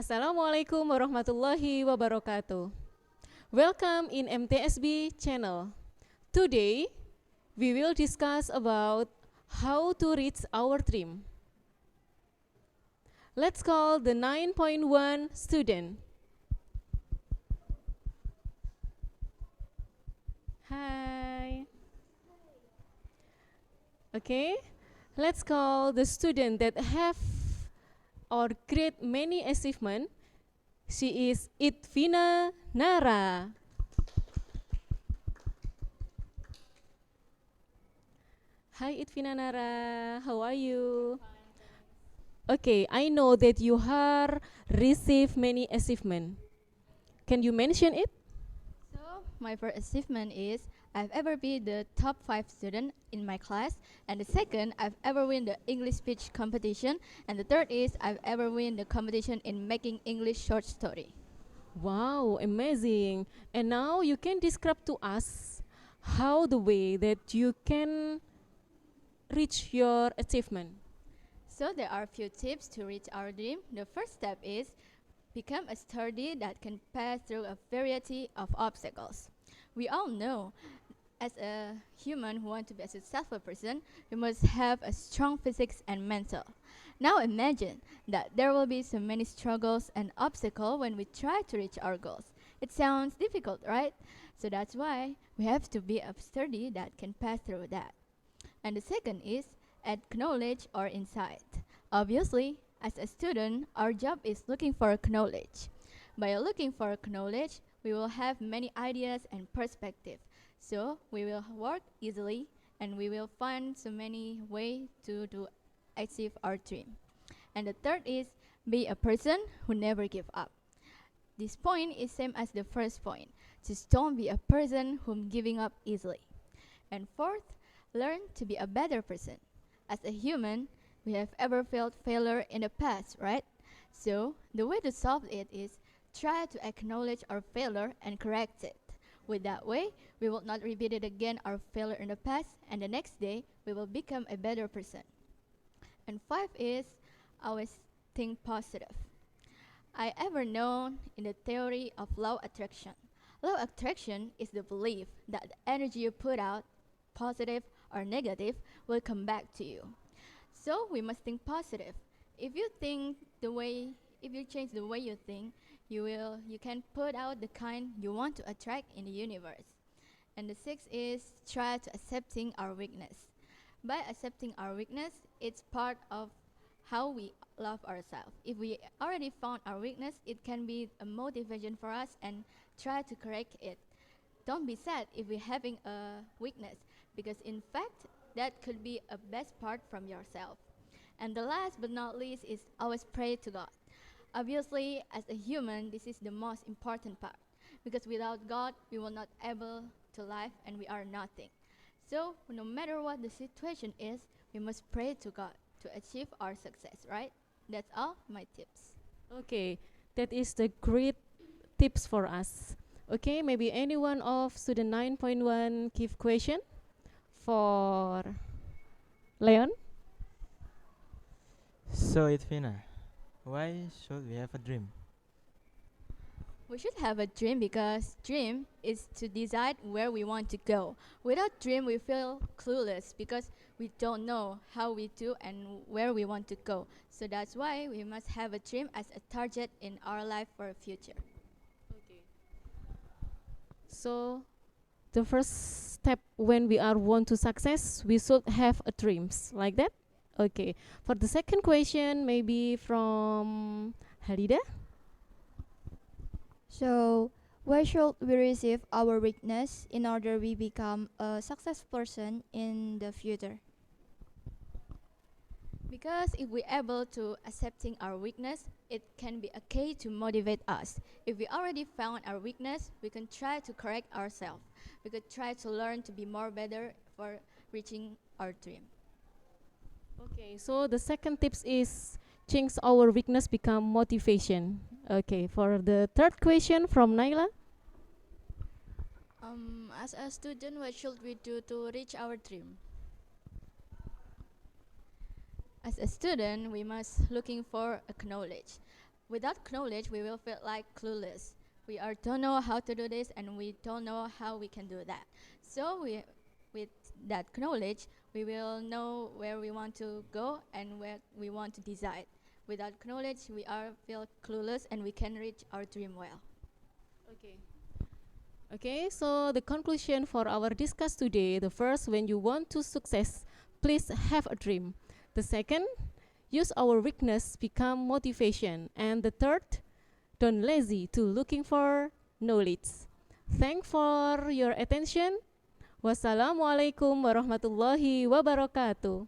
Assalamualaikum warahmatullahi wabarakatuh. Welcome in MTsB channel. Today, we will discuss about how to reach our dream. Let's call the 9.1 student. Hi. Okay, let's call the student that have or create many achievement. She is Itvina Nara. Hi Itvina Nara, how are you? Okay, I know that you have received many achievement. Can you mention it? So my first achievement is I've ever been the top 5 student in my class, and the second I've ever win the English speech competition, and the third is I've ever win the competition in making English short story. Wow, amazing. And now you can describe to us how the way that you can reach your achievement. So there are a few tips to reach our dream. The first step is become a sturdy that can pass through a variety of obstacles. We all know as a human who want to be a successful person, we must have a strong physics and mental. Now imagine that there will be so many struggles and obstacles when we try to reach our goals. It sounds difficult, right? So that's why we have to be a sturdy that can pass through that. And the second is add knowledge or insight. Obviously, as a student, our job is looking for knowledge. By looking for knowledge, we will have many ideas and perspectives. So we will work easily and we will find so many ways to achieve our dream. And the third is be a person who never give up. This point is same as the first point. Just don't be a person whom giving up easily. And fourth, learn to be a better person. As a human, we have ever felt failure in the past, right? So the way to solve it is try to acknowledge our failure and correct it. With that way, we will not repeat it again our failure in the past, and the next day we will become a better person. And five is always think positive. I ever known in the theory of law attraction. Law attraction is the belief that the energy you put out, positive or negative, will come back to you. So we must think positive. If you change the way you think, you can put out the kind you want to attract in the universe. And the sixth is try to accepting our weakness. By accepting our weakness, it's part of how we love ourselves. If we already found our weakness, it can be a motivation for us and try to correct it. Don't be sad if we're having a weakness, because in fact, that could be a best part from yourself. And the last but not least is always pray to God. Obviously, as a human, this is the most important part, because without God, we will not able to live and we are nothing. So, no matter what the situation is, we must pray to God to achieve our success, right? That's all my tips. Okay, that is the great tips for us. Okay, maybe anyone of student 9.1 give question for Leon? So, Itvina, why should we have a dream? We should have a dream because dream is to decide where we want to go. Without dream, we feel clueless because we don't know how we do and where we want to go. So that's why we must have a dream as a target in our life for the future. Okay. So, the first step when we are want to success, we should have a dreams like that. Okay. For the second question, maybe from Halida. So, why should we receive our weakness in order we become a successful person in the future? Because if we're able to accepting our weakness, it can be a key to motivate us. If we already found our weakness, we can try to correct ourselves. We could try to learn to be more better for reaching our dream. Okay, so the second tips is change our weakness become motivation. Okay, for the third question from Naila. As a student, what should we do to reach our dream? As a student, we must looking for a knowledge. Without knowledge, we will feel like clueless. Don't know how to do this, and we don't know how we can do that. So with that knowledge, we will know where we want to go and where we want to decide. Without knowledge, we are feel clueless, and we can reach our dream well. Okay. Okay, so the conclusion for our discuss today, the first, when you want to success, please have a dream. The second, use our weakness become motivation. And the third, don't lazy to looking for knowledge. Thank for your attention. Wassalamualaikum warahmatullahi wabarakatuh.